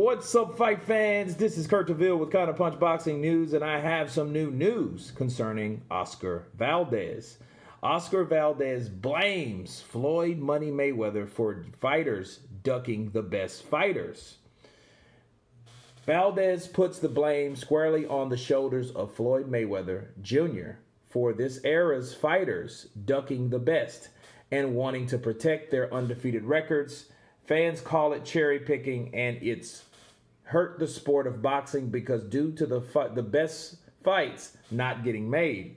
What's up, fight fans? This is Kurt DeVille with Counterpunch Boxing News, and I have some new news concerning Oscar Valdez. Oscar Valdez blames Floyd Money Mayweather for fighters ducking the best fighters. Valdez puts the blame squarely on the shoulders of Floyd Mayweather Jr. for this era's fighters ducking the best and wanting to protect their undefeated records. Fans call it cherry picking, and it's hurt the sport of boxing because due to the best fights not getting made.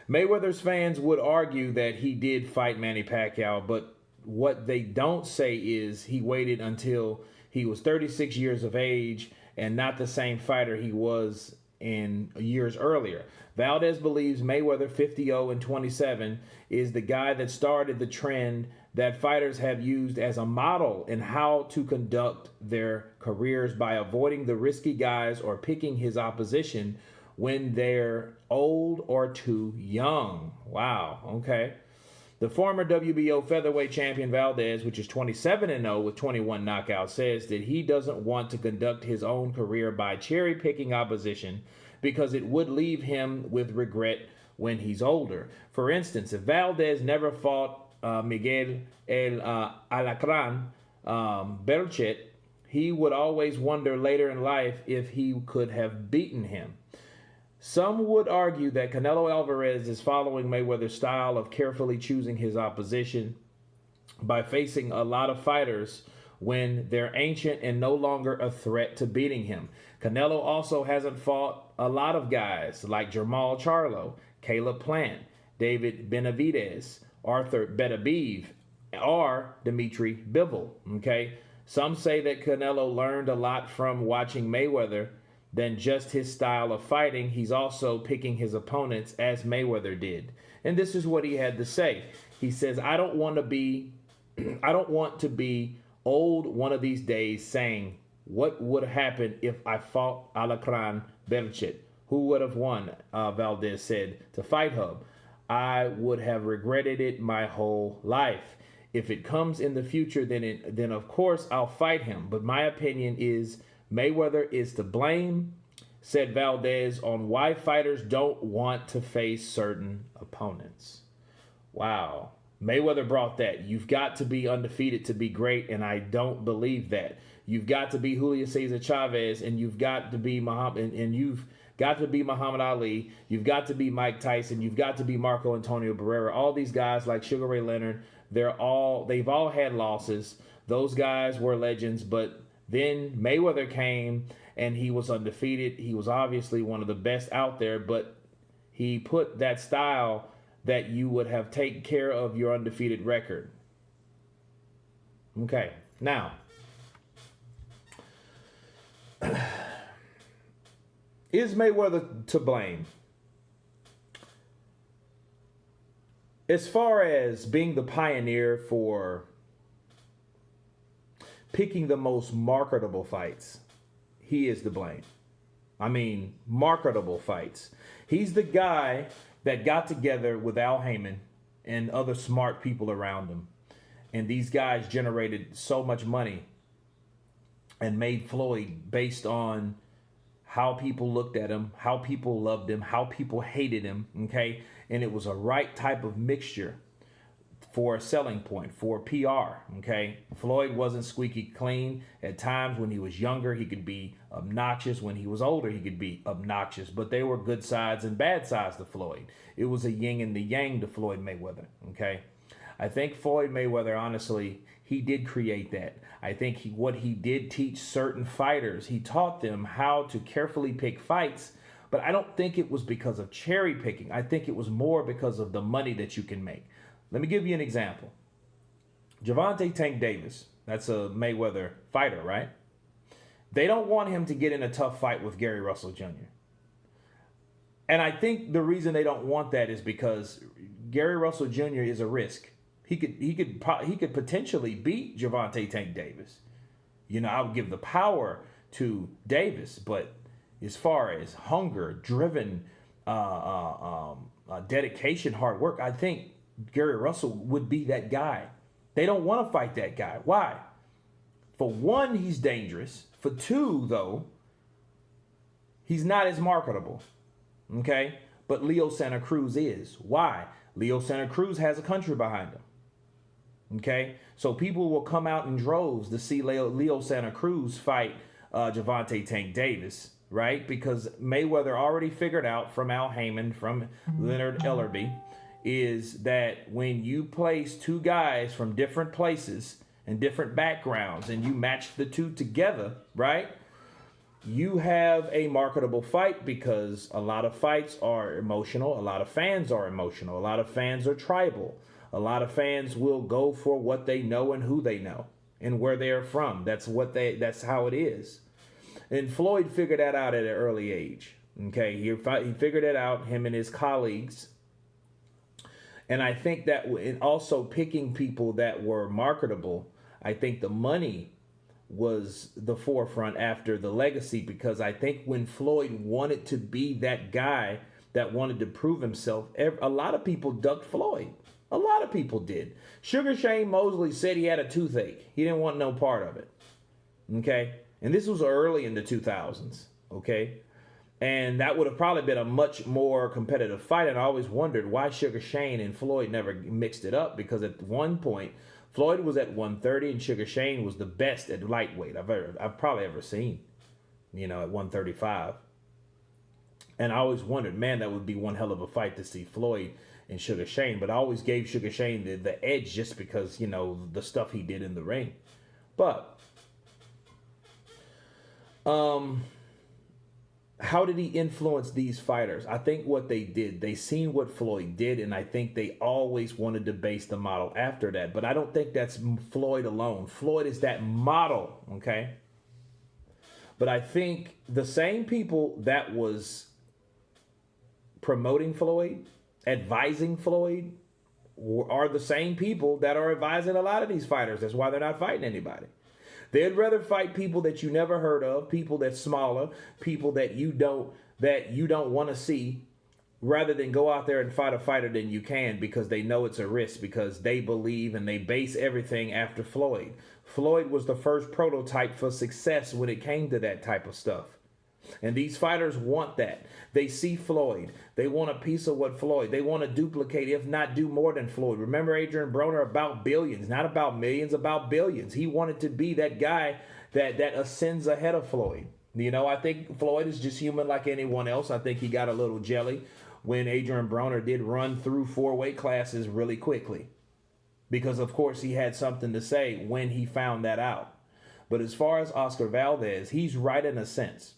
Mayweather's fans would argue that he did fight Manny Pacquiao, but what they don't say is he waited until he was 36 years of age and not the same fighter he was in years earlier. Valdez believes Mayweather 50-0-27 is the guy that started the trend that fighters have used as a model in how to conduct their careers by avoiding the risky guys or picking his opposition when they're old or too young. Wow, okay. The former WBO featherweight champion Valdez, which is 27-0 with 21 knockouts, says that he doesn't want to conduct his own career by cherry-picking opposition because it would leave him with regret when he's older. For instance, if Valdez never fought Miguel El Alacran Berchet, he would always wonder later in life if he could have beaten him. Some would argue that Canelo Alvarez is following Mayweather's style of carefully choosing his opposition by facing a lot of fighters when they're ancient and no longer a threat to beating him. Canelo also hasn't fought a lot of guys like Jermall Charlo, Caleb Plant, David Benavidez, Arthur Beterbiev, or Dimitri Bivol. Okay, some say that Canelo learned a lot from watching Mayweather than just his style of fighting. He's also picking his opponents as Mayweather did. And this is what he had to say. He says, I don't want to be old one of these days saying, what would happen if I fought Alacran Berchet? Who would have won? Valdez said to Fight Hub. I would have regretted it my whole life. If it comes in the future, then of course I'll fight him. But my opinion is Mayweather is to blame, said Valdez, on why fighters don't want to face certain opponents. Wow. Mayweather brought that. You've got to be undefeated to be great, and I don't believe that. You've got to be Julio Cesar Chavez, and you've got to be Muhammad, and you've got to be Muhammad Ali. You've got to be Mike Tyson. You've got to be Marco Antonio Barrera. All these guys like Sugar Ray Leonard, they've all had losses. Those guys were legends, but then Mayweather came and he was undefeated. He was obviously one of the best out there, but he put that style that you would have taken care of your undefeated record. Okay, now, is Mayweather to blame? As far as being the pioneer for picking the most marketable fights, he is to blame. I mean, marketable fights. He's the guy that got together with Al Heyman and other smart people around him. And these guys generated so much money and made Floyd based on how people looked at him, how people loved him, how people hated him, okay? And it was a right type of mixture for a selling point, for PR, okay? Floyd wasn't squeaky clean. At times when he was younger, he could be obnoxious. When he was older, he could be obnoxious. But there were good sides and bad sides to Floyd. It was a yin and the yang to Floyd Mayweather, okay? I think Floyd Mayweather, honestly, he did create that. I think what he did teach certain fighters, he taught them how to carefully pick fights, but I don't think it was because of cherry picking. I think it was more because of the money that you can make. Let me give you an example. Gervonta Tank Davis, that's a Mayweather fighter, right? They don't want him to get in a tough fight with Gary Russell Jr. And I think the reason they don't want that is because Gary Russell Jr. is a risk. He could potentially beat Gervonta Tank Davis. You know, I would give the power to Davis, but as far as hunger, driven, dedication, hard work, I think Gary Russell would be that guy. They don't want to fight that guy. Why? For one, he's dangerous. For two, though, he's not as marketable. Okay? But Leo Santa Cruz is. Why? Leo Santa Cruz has a country behind him. Okay? So people will come out in droves to see Leo Santa Cruz fight Gervonta Tank Davis, right? Because Mayweather already figured out from Al Heyman, from Leonard Ellerby, is that when you place two guys from different places and different backgrounds and you match the two together, right? You have a marketable fight, because a lot of fights are emotional. A lot of fans are emotional. A lot of fans are tribal. A lot of fans will go for what they know and who they know and where they are from. That's how it is. And Floyd figured that out at an early age. Okay, he figured it out, him and his colleagues. And I think that in also picking people that were marketable, I think the money was the forefront after the legacy, because I think when Floyd wanted to be that guy that wanted to prove himself, a lot of people ducked Floyd. A lot of people did. Sugar Shane Mosley said he had a toothache. He didn't want no part of it. Okay? And this was early in the 2000s. Okay? And that would have probably been a much more competitive fight. And I always wondered why Sugar Shane and Floyd never mixed it up, because at one point, Floyd was at 130 and Sugar Shane was the best at lightweight I've probably ever seen, at 135. And I always wondered, man, that would be one hell of a fight to see Floyd and Sugar Shane. But I always gave Sugar Shane the edge just because, the stuff he did in the ring. But how did he influence these fighters? I think what they did, they seen what Floyd did, and I think they always wanted to base the model after that. But I don't think that's Floyd alone. Floyd is that model, okay? But I think the same people that was promoting Floyd, advising Floyd, are the same people that are advising a lot of these fighters. That's why they're not fighting anybody. They'd rather fight people that you never heard of, people that's smaller, people that you don't want to see, rather than go out there and fight a fighter than you can, because they know it's a risk, because they believe and they base everything after Floyd. Floyd was the first prototype for success when it came to that type of stuff. And these fighters want that. They see Floyd. They want a piece of what Floyd. They want to duplicate, if not do more than Floyd. Remember Adrian Broner, about billions, not about millions, about billions. He wanted to be that guy that ascends ahead of Floyd. I think Floyd is just human like anyone else. I think he got a little jelly when Adrian Broner did run through 4 weight classes really quickly, because of course he had something to say when he found that out. But as far as Oscar Valdez, he's right in a sense.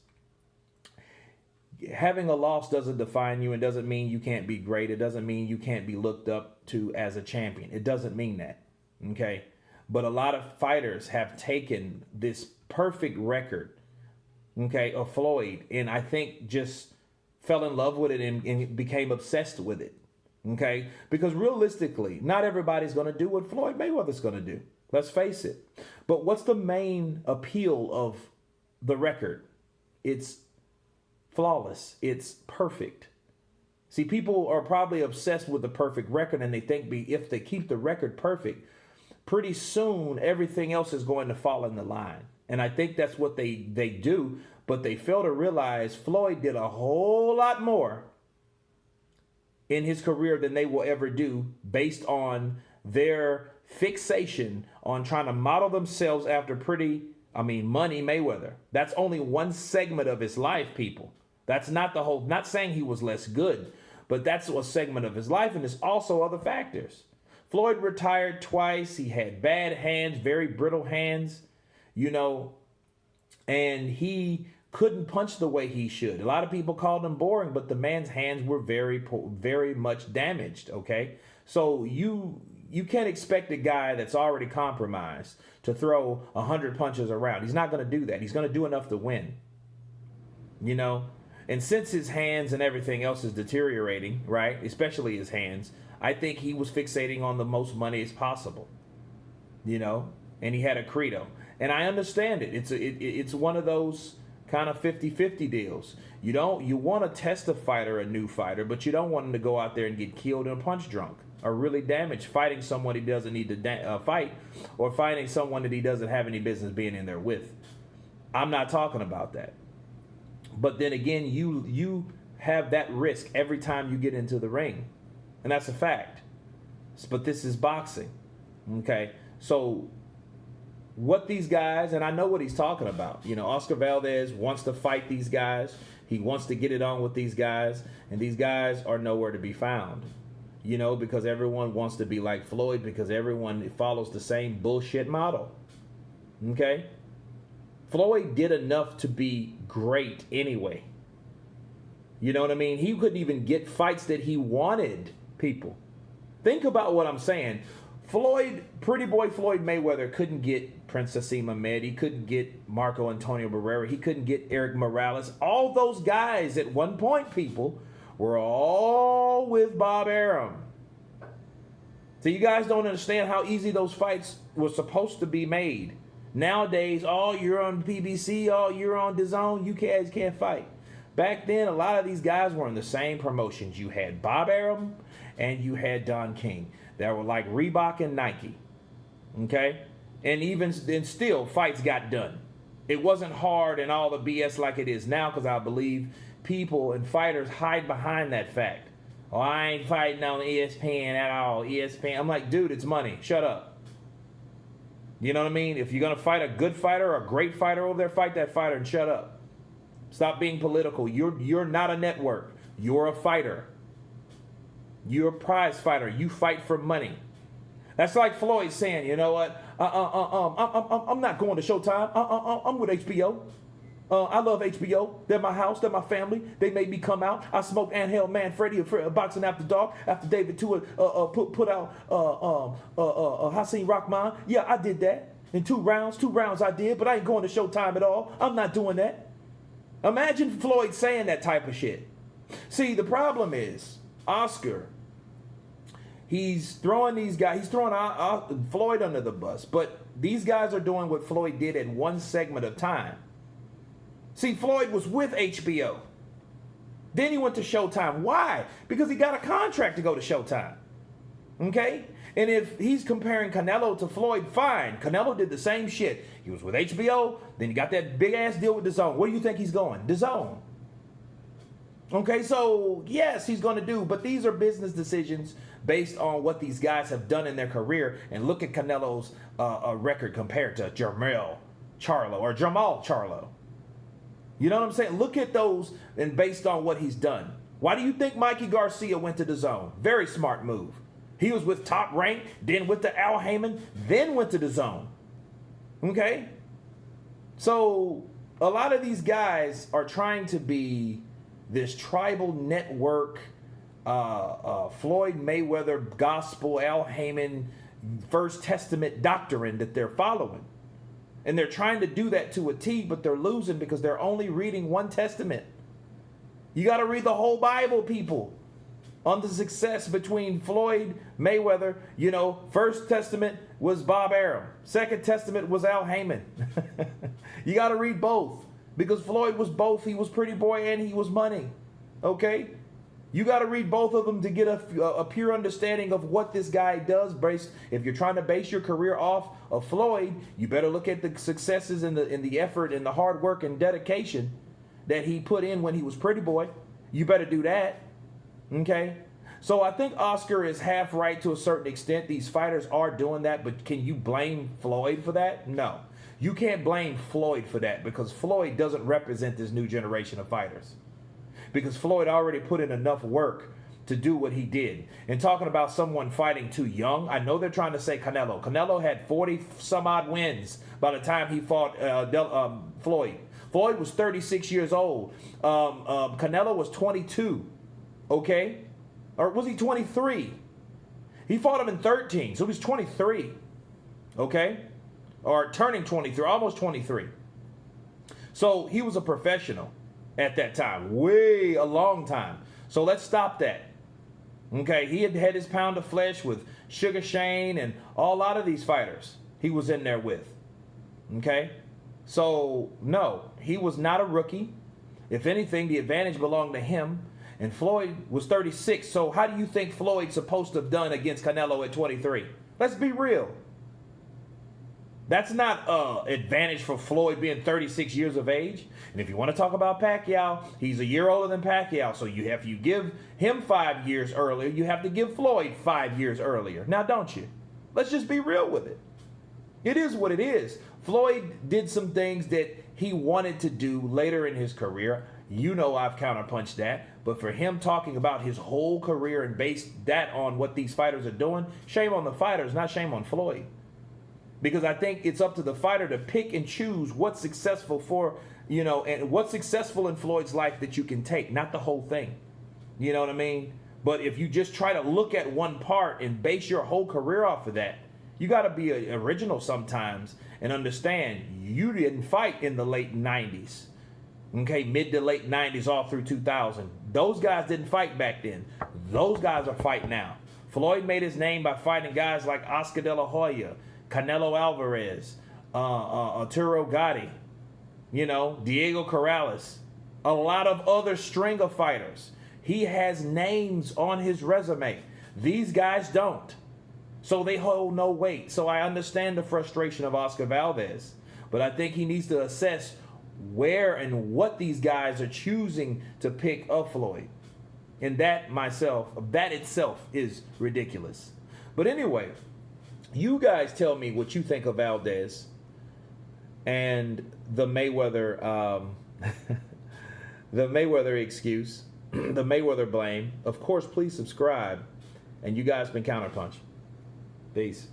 Having a loss doesn't define you, and doesn't mean you can't be great. It doesn't mean you can't be looked up to as a champion. It doesn't mean that, okay? But a lot of fighters have taken this perfect record, okay, of Floyd, and I think just fell in love with it and became obsessed with it, okay? Because realistically, not everybody's going to do what Floyd Mayweather's going to do. Let's face it. But what's the main appeal of the record? It's flawless. It's perfect. See, people are probably obsessed with the perfect record, and they think if they keep the record perfect, pretty soon everything else is going to fall in the line. And I think that's what they do, but they fail to realize Floyd did a whole lot more in his career than they will ever do, based on their fixation on trying to model themselves after Money Mayweather. That's only one segment of his life, people. That's not the whole, not saying he was less good, but that's a segment of his life, and there's also other factors. Floyd retired twice. He had bad hands, very brittle hands, and he couldn't punch the way he should. A lot of people called him boring, but the man's hands were very, very much damaged, okay? So you can't expect a guy that's already compromised to throw 100 punches around. He's not going to do that. He's going to do enough to win, And since his hands and everything else is deteriorating, right, especially his hands, I think he was fixating on the most money as possible, and he had a credo. And I understand it. It's one of those kind of 50-50 deals. You want to test a fighter, a new fighter, but you don't want him to go out there and get killed and punch drunk. are really damaged fighting someone he doesn't need to fight, or fighting someone that he doesn't have any business being in there with. I'm not talking about that. But then again, you have that risk every time you get into the ring. And that's a fact. But this is boxing. Okay? So what these guys, and I know what he's talking about. You know, Oscar Valdez wants to fight these guys. He wants to get it on with these guys. And these guys are nowhere to be found. You know, because everyone wants to be like Floyd, because everyone follows the same bullshit model. Okay? Floyd did enough to be great anyway. You know what I mean? He couldn't even get fights that he wanted, people. Think about what I'm saying. Pretty boy Floyd Mayweather couldn't get Princess Ahmed. He couldn't get Marco Antonio Barrera. He couldn't get Eric Morales. All those guys at one point, people, were all with Bob Arum. So you guys don't understand how easy those fights were supposed to be made. Nowadays, you're on PBC, you're on DAZN, you guys can't fight. Back then, a lot of these guys were in the same promotions. You had Bob Arum and you had Don King. That were like Reebok and Nike. Okay? And even then, still, fights got done. It wasn't hard and all the BS like it is now, because I believe people and fighters hide behind that fact. Oh, I ain't fighting on ESPN at all. ESPN. I'm like, dude, it's money. Shut up. You know what I mean? If you're going to fight a good fighter or a great fighter over there, fight that fighter and shut up. Stop being political. You're not a network. You're a fighter. You're a prize fighter. You fight for money. That's like Floyd saying, you know what? I'm not going to Showtime. I'm with HBO. I love HBO. They're my house. They're my family. They made me come out. I smoked Angel Manfredi Boxing After Dark after David Tua put out Hassan Rahman. Yeah, I did that in 2 rounds. 2 rounds I did, but I ain't going to Showtime at all. I'm not doing that. Imagine Floyd saying that type of shit. See, the problem is Oscar. He's throwing these guys. He's throwing Floyd under the bus, but these guys are doing what Floyd did at one segment of time. See, Floyd was with HBO. Then he went to Showtime. Why? Because he got a contract to go to Showtime. Okay? And if he's comparing Canelo to Floyd, fine. Canelo did the same shit. He was with HBO. Then he got that big-ass deal with DAZN. Where do you think he's going? DAZN. Okay, so yes, he's going to do. But these are business decisions based on what these guys have done in their career. And look at Canelo's record compared to Jamal Charlo. You know what I'm saying? Look at those and based on what he's done. Why do you think Mikey Garcia went to DAZN? Very smart move. He was with Top Rank, then with the Al Heyman, then went to DAZN. Okay? So a lot of these guys are trying to be this tribal network, Floyd Mayweather gospel, Al Heyman, First Testament doctrine that they're following. And they're trying to do that to a T, but they're losing because they're only reading one testament. You got to read the whole Bible, people, on the success between Floyd Mayweather. You know, First Testament was Bob Arum. Second Testament was Al Heyman. You got to read both because Floyd was both. He was pretty boy and he was money. Okay? You got to read both of them to get a pure understanding of what this guy does. If you're trying to base your career off of Floyd, you better look at the successes and the effort and the hard work and dedication that he put in when he was pretty boy. You better do that. Okay? So I think Oscar is half right to a certain extent. These fighters are doing that, but can you blame Floyd for that? No. You can't blame Floyd for that because Floyd doesn't represent this new generation of fighters. Because Floyd already put in enough work to do what he did. And talking about someone fighting too young, I know they're trying to say Canelo. Canelo had 40 some odd wins by the time he fought Floyd. Floyd was 36 years old. Canelo was 22. Okay? Or was he 23? He fought him in 13, so he was 23. Okay? Or turning 23, almost 23. So he was a professional at that time, a long time. So let's stop that. Okay, he had his pound of flesh with Sugar Shane and a lot of these fighters he was in there with. Okay, so no, he was not a rookie. If anything, the advantage belonged to him. And Floyd was 36. So how do you think Floyd's supposed to have done against Canelo at 23? Let's be real. That's not an advantage for Floyd being 36 years of age. And if you want to talk about Pacquiao, he's a year older than Pacquiao. So if you give him 5 years earlier, you have to give Floyd 5 years earlier. Now, don't you? Let's just be real with it. It is what it is. Floyd did some things that he wanted to do later in his career. You know I've counterpunched that. But for him talking about his whole career and base that on what these fighters are doing, shame on the fighters, not shame on Floyd. Because I think it's up to the fighter to pick and choose what's successful for, and what's successful in Floyd's life that you can take, not the whole thing. You know what I mean? But if you just try to look at one part and base your whole career off of that, you got to be original sometimes and understand you didn't fight in the late 90s. Okay, mid to late 90s all through 2000. Those guys didn't fight back then. Those guys are fighting now. Floyd made his name by fighting guys like Oscar De La Hoya, Canelo Alvarez, Arturo Gatti, Diego Corrales, a lot of other string of fighters. He has names on his resume. These guys don't. So they hold no weight. So I understand the frustration of Oscar Valdez. But I think he needs to assess where and what these guys are choosing to pick of Floyd. And that itself is ridiculous. But anyway, you guys tell me what you think of Valdez and the Mayweather, the Mayweather excuse, the Mayweather blame. Of course, please subscribe. And you guys been Counterpunch. Peace.